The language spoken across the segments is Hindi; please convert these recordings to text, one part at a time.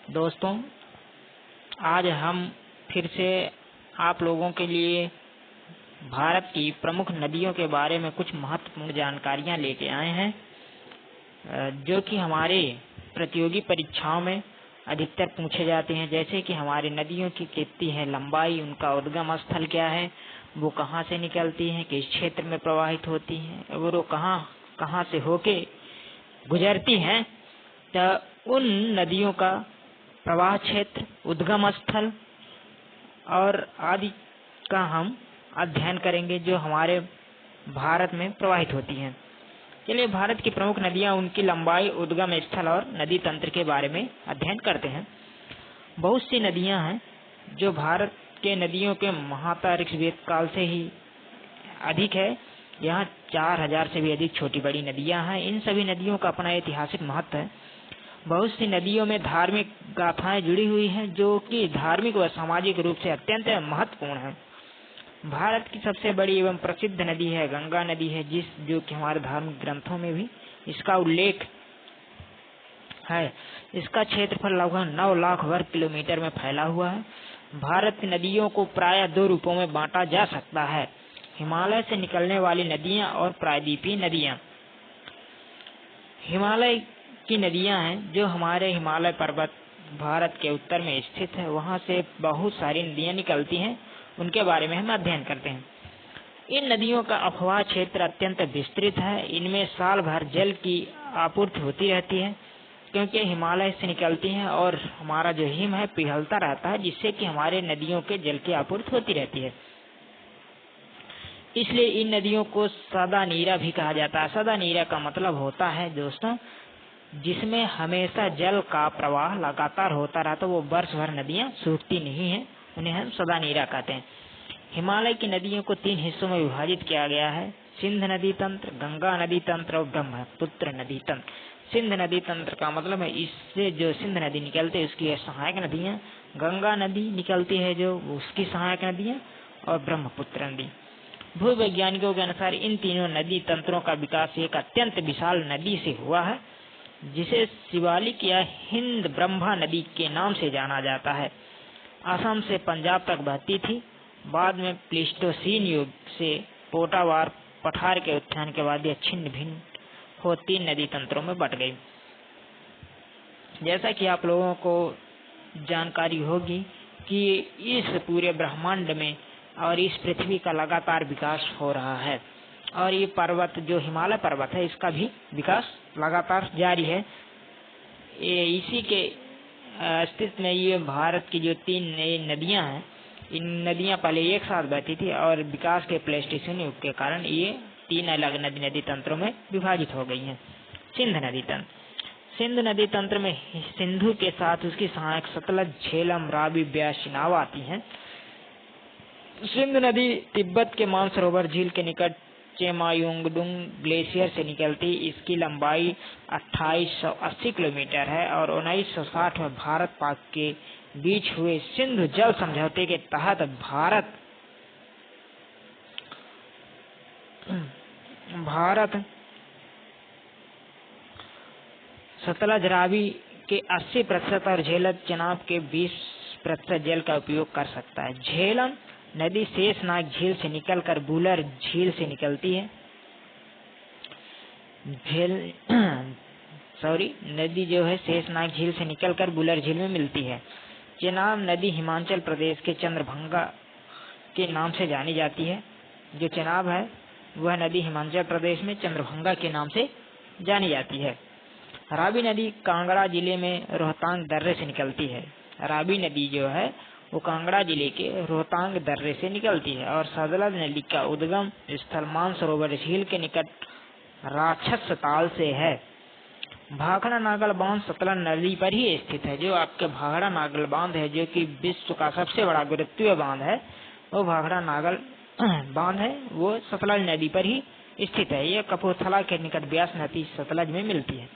दोस्तों, आज हम फिर से आप लोगों के लिए भारत की प्रमुख नदियों के बारे में कुछ महत्वपूर्ण जानकारियां लेके आए हैं, जो कि हमारे प्रतियोगी परीक्षाओं में अधिकतर पूछे जाते हैं। जैसे कि हमारी नदियों की कितनी है लंबाई, उनका उद्गम स्थल क्या है, वो कहाँ से निकलती हैं, किस क्षेत्र में प्रवाहित होती हैं और वो कहाँ कहाँ से होके गुजरती हैं। तो उन नदियों का प्रवाह क्षेत्र, उद्गम स्थल और आदि का हम अध्ययन करेंगे, जो हमारे भारत में प्रवाहित होती हैं। चलिए भारत की प्रमुख नदियां, उनकी लंबाई, उद्गम स्थल और नदी तंत्र के बारे में अध्ययन करते हैं। बहुत सी नदियां हैं जो भारत के नदियों के महातारिक वेद काल से ही अधिक है। यहाँ 4000 से भी अधिक छोटी बड़ी नदियां हैं। इन सभी नदियों का अपना ऐतिहासिक महत्व है। बहुत सी नदियों में धार्मिक गाथाएं जुड़ी हुई हैं, जो कि धार्मिक व सामाजिक रूप से अत्यंत महत्वपूर्ण है। भारत की सबसे बड़ी एवं प्रसिद्ध नदी है गंगा नदी है, जो कि हमारे धार्मिक ग्रंथों में भी इसका उल्लेख है। इसका क्षेत्रफल लगभग 9 लाख वर्ग किलोमीटर में फैला हुआ है। भारत की नदियों को प्रायः 2 रूपों में बांटा जा सकता है: हिमालय से निकलने वाली नदियां और प्रायद्वीपीय नदियां। हिमालय की नदियां हैं जो हमारे हिमालय पर्वत भारत के उत्तर में स्थित है, वहां से बहुत सारी नदियां निकलती हैं। उनके बारे में हम अध्ययन करते हैं। इन नदियों का अफवाह क्षेत्र अत्यंत विस्तृत है। इनमें साल भर जल की आपूर्ति होती रहती है, क्योंकि हिमालय से निकलती हैं और हमारा जो हिम है पिघलता रहता है, जिससे कि हमारे नदियों के जल की आपूर्ति होती रहती है। इसलिए इन नदियों को सदा नीरा भी कहा जाता है। सदा नीरा का मतलब होता है दोस्तों, जिसमें हमेशा जल का प्रवाह लगातार होता रहता, वो वर्ष भर नदियां सूखती नहीं है, उन्हें हम सदा नीरा कहते हैं। हिमालय की नदियों को 3 हिस्सों में विभाजित किया गया है: सिंध नदी तंत्र, गंगा नदी तंत्र और ब्रह्मपुत्र नदी तंत्र। सिंध नदी तंत्र का मतलब है इससे जो सिंध नदी निकलती है उसकी सहायक नदियां, गंगा नदी निकलती है जो उसकी सहायक नदियां, और ब्रह्मपुत्र नदी। भूवैज्ञानिकों के अनुसार इन तीनों नदी तंत्रों का विकास एक अत्यंत विशाल नदी से हुआ है, जिसे शिवालिक या हिंद ब्रह्मा नदी के नाम से जाना जाता है। असम से पंजाब तक बहती थी। बाद में प्लीस्टोसीन युग से पोटावार पठार के उत्थान के बाद यह छिन्न भिन्न हो 3 नदी तंत्रों में बट गई। जैसा कि आप लोगों को जानकारी होगी कि इस पूरे ब्रह्मांड में और इस पृथ्वी का लगातार विकास हो रहा है, और ये पर्वत जो हिमालय पर्वत है इसका भी विकास लगातार जारी है। इसी के अस्तित्व में ये भारत की जो 3 नई नदियां हैं, इन नदियां पहले एक साथ बहती थी और विकास के प्लेस्टोसीन युग के कारण ये 3 अलग नदी तंत्रों में विभाजित हो गई हैं। सिंध नदी तंत्र। सिंध नदी तंत्र में सिंधु के साथ उसकी सहायक सतलज, झेलम, रावी, ब्यास, चिनाब आती हैं। सिंध नदी तिब्बत के मानसरोवर झील के निकट चेमायुंगडुंग ग्लेशियर से निकलती। इसकी लंबाई 2880 किलोमीटर है और 1960 में भारत पाक के बीच हुए सिंधु जल समझौते के तहत भारत सतलज, रावी के 80% और झेलम, चिनाब के 20% जल का उपयोग कर सकता है। झेलम नदी शेषनाग झील से निकलकर बुलर झील से निकलती है। नदी जो है शेषनाग झील से निकलकर बुलर झील में मिलती है। चिनाब नदी हिमाचल प्रदेश के चंद्रभंगा के नाम से जानी जाती है। जो चिनाब है वह नदी हिमाचल प्रदेश में चंद्रभंगा के नाम से जानी जाती है। रावी नदी कांगड़ा जिले में रोहतांग दर्रे से निकलती है। रावी नदी जो है वो कांगड़ा जिले के रोहतांग दर्रे से निकलती है और सतलज नदी का उद्गम स्थल मानसरोवर झील के निकट राक्षस ताल से है। भाखड़ा नागल बांध सतलज नदी पर ही स्थित है। जो आपके भाखड़ा नागल बांध है, जो कि विश्व का सबसे बड़ा गुरुत्वीय बांध है, वो भाखड़ा नागल बांध है, वो सतलज नदी पर ही स्थित है। यह कपूरथला के निकट ब्यास नदी सतलज में मिलती है।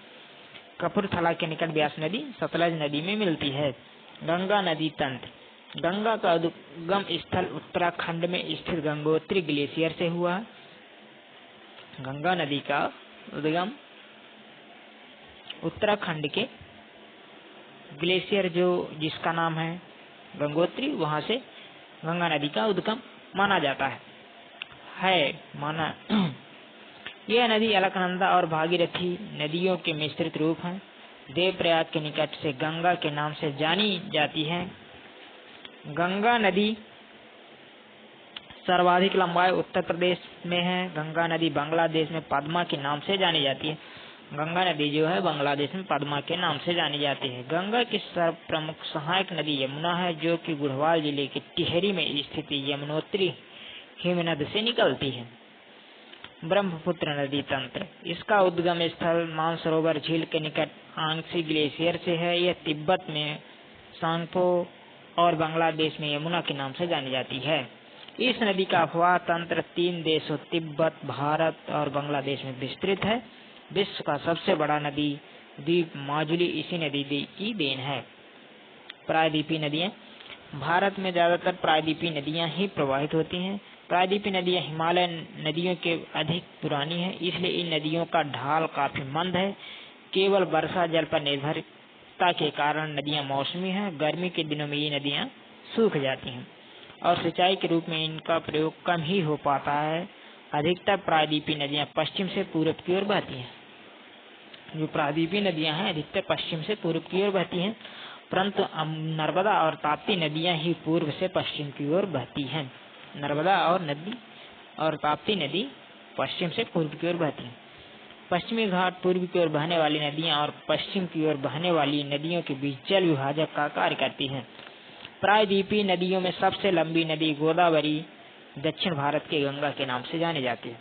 कपूरथला के निकट ब्यास नदी सतलज नदी में मिलती है। गंगा नदी तंत्र। गंगा का उद्गम स्थल उत्तराखंड में स्थित गंगोत्री ग्लेशियर से हुआ है। गंगा नदी का उद्गम उत्तराखंड के ग्लेशियर जो जिसका नाम है गंगोत्री, वहां से गंगा नदी का उद्गम माना जाता है माना। यह नदी अलकनंदा और भागीरथी नदियों के मिश्रित रूप है। देवप्रयाग के निकट से गंगा के नाम से जानी जाती है। गंगा नदी सर्वाधिक लंबाई उत्तर प्रदेश में है। गंगा नदी बांग्लादेश में पद्मा के नाम से जानी जाती है। गंगा नदी जो है बांग्लादेश में पद्मा के नाम से जानी जाती है। गंगा की सर्व प्रमुख सहायक नदी यमुना है, जो कि गढ़वाल जिले के टिहरी में स्थित यमुनोत्री हिमनद से निकलती है। ब्रह्मपुत्र नदी तंत्र, इसका उद्गम स्थल मानसरोवर झील के निकट आंगसी ग्लेशियर से है। यह तिब्बत में सांगपो और बांग्लादेश में यमुना के नाम से जानी जाती है। इस नदी का अफवाह तंत्र 3 देशों तिब्बत, भारत और बांग्लादेश में विस्तृत है। विश्व का सबसे बड़ा नदी द्वीप माजुली इसी नदी की देन है। प्रायद्वीपीय नदियां, भारत में ज्यादातर प्रायद्वीपीय नदियां ही प्रवाहित होती हैं। प्रायद्वीपीय नदियां हिमालय नदियों के अधिक पुरानी है, इसलिए इन नदियों का ढाल काफी मंद है। केवल वर्षा जल पर निर्भरता के कारण नदियां मौसमी हैं। गर्मी के दिनों में ये नदियां सूख जाती हैं और सिंचाई के रूप में इनका प्रयोग कम ही हो पाता है। अधिकतर प्रायद्वीपीय नदियां पश्चिम से पूर्व की ओर बहती हैं। जो प्रायद्वीपीय नदियां हैं अधिकतर पश्चिम से पूर्व की ओर बहती हैं, परंतु नर्मदा और ताप्ती नदियां ही पूर्व से पश्चिम की ओर बहती हैं। नर्मदा और ताप्ती नदी पश्चिम से पूर्व की ओर बहती हैं। पश्चिमी घाट पूर्व की ओर बहने वाली नदियां और पश्चिम की ओर बहने वाली नदियों के बीच जल विभाजक का कार्य करती हैं। प्रायद्वीपीय नदियों में सबसे लंबी नदी गोदावरी दक्षिण भारत के गंगा के नाम से जानी जाती है।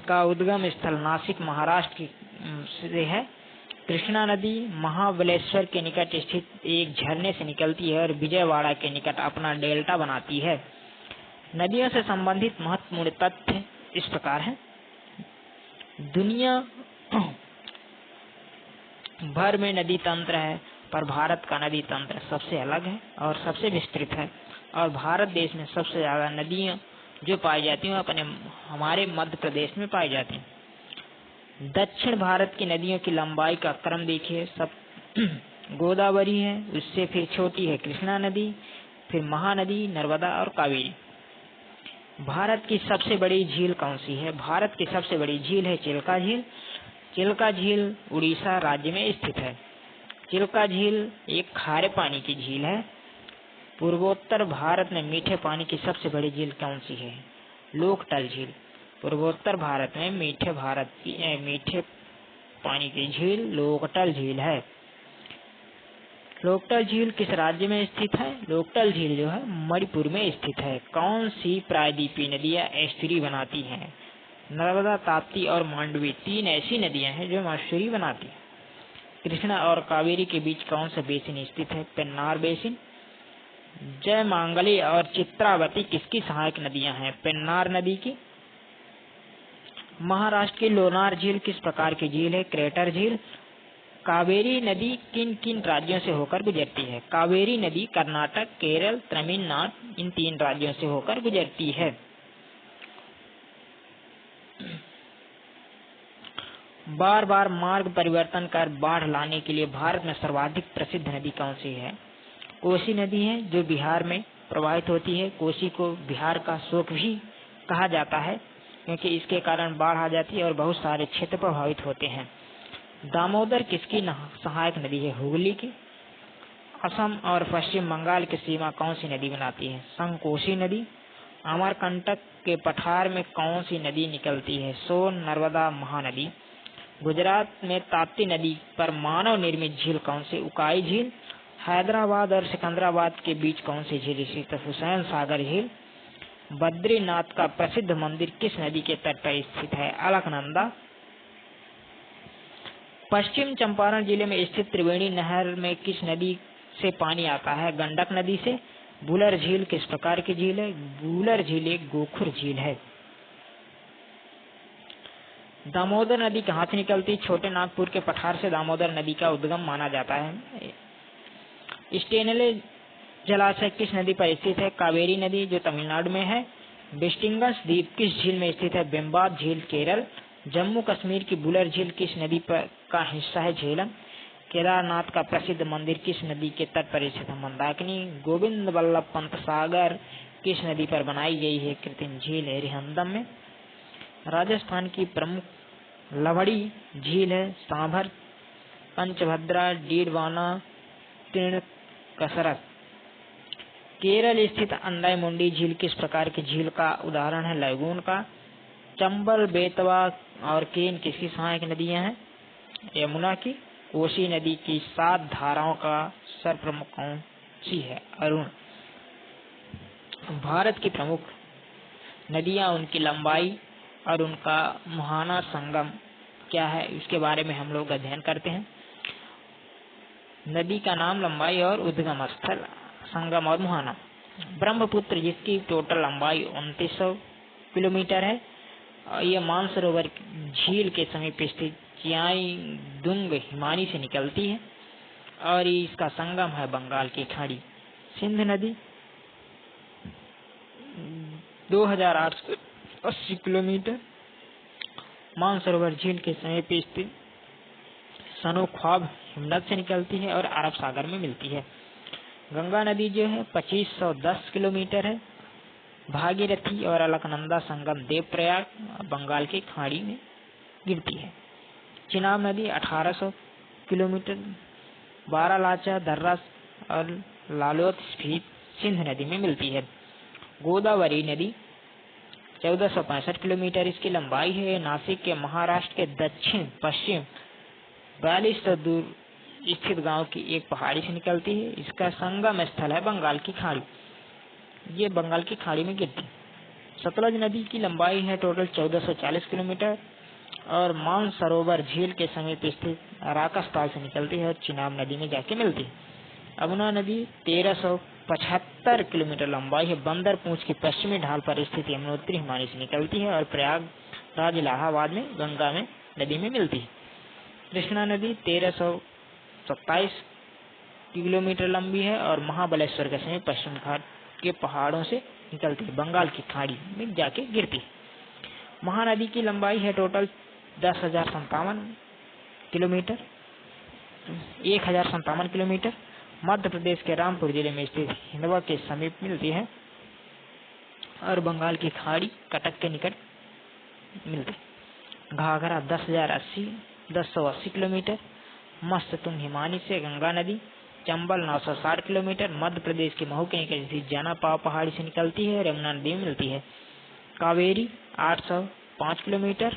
का उद्गम स्थल नासिक महाराष्ट्र से है। कृष्णा नदी महाबलेश्वर के निकट स्थित एक झरने से निकलती है और विजयवाड़ा के निकट अपना डेल्टा बनाती है। नदियों से संबंधित महत्वपूर्ण तथ्य इस प्रकार है। दुनिया भर में नदी तंत्र है, पर भारत का नदी तंत्र सबसे अलग है और सबसे विस्तृत है। और भारत देश में सबसे ज्यादा नदियां जो पाई जाती हैं अपने हमारे मध्य प्रदेश में पाई जाती हैं। दक्षिण भारत की नदियों की लंबाई का क्रम देखिए। सब गोदावरी है, उससे फिर छोटी है कृष्णा नदी, फिर महानदी, नर्मदा और कावेरी। भारत की सबसे बड़ी झील कौन सी है? भारत की सबसे बड़ी झील है चिल्का झील। चिल्का झील उड़ीसा राज्य में स्थित है। चिल्का झील एक खारे पानी की झील है। पूर्वोत्तर भारत में मीठे पानी की सबसे बड़ी झील कौन सी है? लोकटल झील। पूर्वोत्तर भारत में मीठे पानी की झील लोकटल झील है। लोकटल झील किस राज्य में स्थित है? लोकटल झील जो है मणिपुर में स्थित है। कौन सी प्रायद्वीपीय नदियां एस्चुरी बनाती हैं? नर्मदा, ताप्ती और मांडवी 3 ऐसी नदियां हैं जो एस्चुरी बनाती हैं। कृष्णा और कावेरी के बीच कौन सा बेसिन स्थित है? पेन्नार बेसिन। जयमांगली और चित्रावती किसकी सहायक नदियां हैं? पेन्नार नदी की। महाराष्ट्र की लोनार झील किस प्रकार की झील है? क्रेटर झील। कावेरी नदी किन किन राज्यों से होकर गुजरती है? कावेरी नदी कर्नाटक, केरल, तमिलनाडु इन 3 राज्यों से होकर गुजरती है। बार बार मार्ग परिवर्तन कर बाढ़ लाने के लिए भारत में सर्वाधिक प्रसिद्ध नदी कौन सी है? कोसी नदी है, जो बिहार में प्रवाहित होती है। कोसी को बिहार का शोक भी कहा जाता है, क्योंकि इसके कारण बाढ़ आ जाती है और बहुत सारे क्षेत्र प्रभावित होते हैं। दामोदर किसकी सहायक नदी है? हुगली की। असम और पश्चिम बंगाल की सीमा कौन सी नदी बनाती है? संकोशी नदी। अमरकंटक के पठार में कौन सी नदी निकलती है? सोन, नर्मदा, महानदी। गुजरात में ताप्ती नदी पर मानव निर्मित झील कौन सी? उकाई झील। हैदराबाद और सिकंदराबाद के बीच कौन सी झील स्थित है? हुसैन सागर झील। बद्रीनाथ का प्रसिद्ध मंदिर किस नदी के तट पर स्थित है? अलकनंदा। पश्चिम चंपारण जिले में स्थित त्रिवेणी नहर में किस नदी से पानी आता है? गंडक नदी से। बुलर झील किस प्रकार की झील है? बुलर झील एक गोखुर झील है। दामोदर नदी कहाँ से निकलती? छोटे नागपुर के पठार से दामोदर नदी का उद्गम माना जाता है। स्टेनले जलाशय किस नदी पर स्थित है? कावेरी नदी, जो तमिलनाडु में है। बिस्टिंगस द्वीप किस झील में स्थित है? बेम्बाद झील, केरल। जम्मू कश्मीर की बुलर झील किस नदी पर का हिस्सा है? झेलम। केदारनाथ का प्रसिद्ध मंदिर किस नदी के तट पर स्थित है? मंदाकिनी। गोविंद बल्लभ पंत सागर किस नदी पर बनाई गई है? कृत्रिम झील है रिहंदम में। राजस्थान की प्रमुख लवड़ी झील है सांभर, पंचभद्रा, डीडवाना, तीर्ण कसरत। केरल स्थित अंडाईमुंडी झील किस प्रकार की झील का उदाहरण है? लैगून का। चंबल, बेतवा और केन किसकी सहायक नदियां हैं? यमुना की। कोसी नदी की 7 धाराओं का सर्वप्रमुख कौन सी है? अरुण। भारत की प्रमुख नदियां, उनकी लंबाई और उनका मुहाना संगम क्या है, उसके बारे में हम लोग अध्ययन करते हैं। नदी का नाम, लंबाई और उद्गम स्थल, संगम और मुहाना। ब्रह्मपुत्र जिसकी टोटल लंबाई 2900 किलोमीटर है, यह मानसरोवर झील के समीप स्थित चियाई दुंग हिमानी से निकलती है और इसका संगम है बंगाल की खाड़ी। सिंध नदी 2880 किलोमीटर मानसरोवर झील के समीप स्थित सनो ख्वाब हिमनद से निकलती है और अरब सागर में मिलती है। गंगा नदी जो है 2510 किलोमीटर है। भागीरथी और अलकनंदा संगम देवप्रयाग बंगाल की खाड़ी में गिरती है। चिनाब नदी 1800 किलोमीटर बारालाचा, दर्रा और लालोत स्फीत सिंध नदी में मिलती है। गोदावरी नदी 1465 किलोमीटर इसकी लंबाई है। नासिक के महाराष्ट्र के दक्षिण पश्चिम 4200 दूर स्थित गांव की एक पहाड़ी से निकलती है। इसका संगम स्थल है बंगाल की खाड़ी, ये बंगाल की खाड़ी में गिरती है। सतलज नदी की लंबाई है टोटल 1440 किलोमीटर और मानसरोवर झील के समीप स्थित राकसताल से निकलती है और चिनाब नदी में जाके मिलती है। अबुना नदी 1375 किलोमीटर लंबाई है। बंदर पूंछ की पश्चिमी ढाल पर स्थित यमुनोत्री हिमानी से निकलती है और प्रयागराज इलाहाबाद में गंगा में नदी में मिलती है। कृष्णा नदी 1327 किलोमीटर लंबी है और महाबलेश्वर के समीप पश्चिम घाट के पहाड़ों से निकलती है, बंगाल की खाड़ी में जाके गिरती है। महानदी की लंबाई है total 10,057 kilometre 1057 kilometre Madhya Pradesh के रामपुर जिले में स्थित हिंदवा के समीप मिलती है और बंगाल की खाड़ी कटक के निकट मिलती है। घाघरा 10,180 किलोमीटर मस्ततुंग हिमानी से गंगा नदी। चंबल 960 किलोमीटर मध्य प्रदेश के महू के निकट स्थित जानापाव पहाड़ी से निकलती है और यमुना नदी में मिलती है। कावेरी 805 किलोमीटर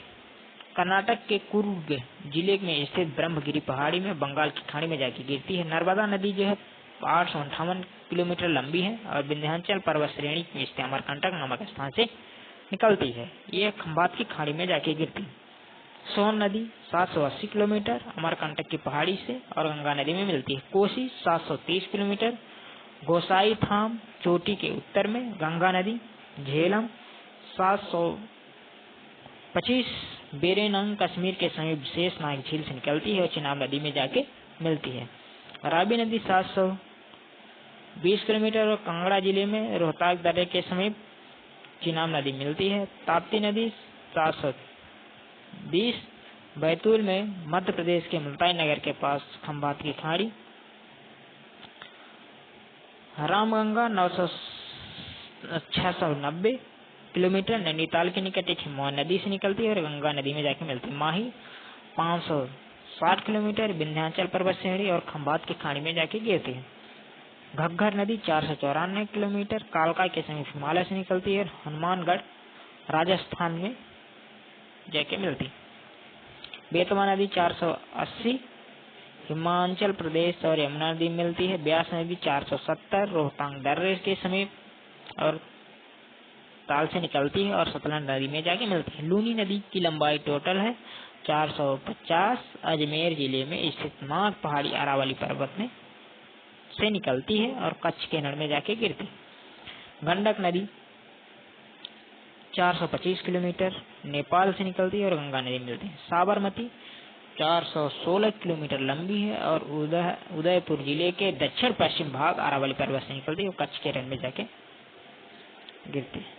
कर्नाटक के कुर्ग जिले में स्थित ब्रह्मगिरी पहाड़ी में बंगाल की खाड़ी में जाकर गिरती है। नर्मदा नदी जो है 858 किलोमीटर लंबी है और विंध्याचल पर्वत श्रेणी में स्थित अमरकंटक नामक स्थान से निकलती है, यह खंभात की खाड़ी में जाके गिरती है। सोन नदी 780 किलोमीटर अमरकंटक की पहाड़ी से और गंगा नदी में मिलती है। कोसी 730 किलोमीटर गोसाई थाम चोटी के उत्तर में। गंगा नदी झेलम 725 बेरेनंग कश्मीर के समीप शेषनाग झील से निकलती है और चिनाब नदी में जाके मिलती है। रावी नदी 720 किलोमीटर और कांगड़ा जिले में रोहताक दर्रे के समीप चिनाब नदी मिलती है। ताप्ती नदी 720 बैतूल में मध्य प्रदेश के मुल्ताई नगर के पास खंभात की खाड़ी। रामगंगा 690 किलोमीटर नैनीताल के निकट एक हिमवन नदी से निकलती है और गंगा नदी में जाके मिलती है। माही 560 किलोमीटर विंध्याचल पर्वत श्रेणी और खंभात की खाड़ी में जाके गिरती है। घग्गर नदी 494 किलोमीटर कालका के समीप हिमालय से निकलती है और हनुमानगढ़ राजस्थान में जाके मिलती है। बेतवा नदी 480 हिमाचल प्रदेश और यमुना नदी में मिलती है। ब्यास नदी 470 रोहतांग दर्रे के समीप और ताल से निकलती है और सतलज नदी में जाके मिलती है। लूनी नदी की लंबाई टोटल है 450 अजमेर जिले में स्थित नाग पहाड़ी अरावली पर्वत में से निकलती है और कच्छ के नड़ में जाके गिरती है। गंडक नदी 425 किलोमीटर नेपाल से निकलती है और गंगा नदी में मिलती है। साबरमती 416 किलोमीटर लंबी है और उदयपुर जिले के दक्षिण पश्चिम भाग अरावली पर्वत से निकलती है और कच्छ के रण में जाके गिरती है।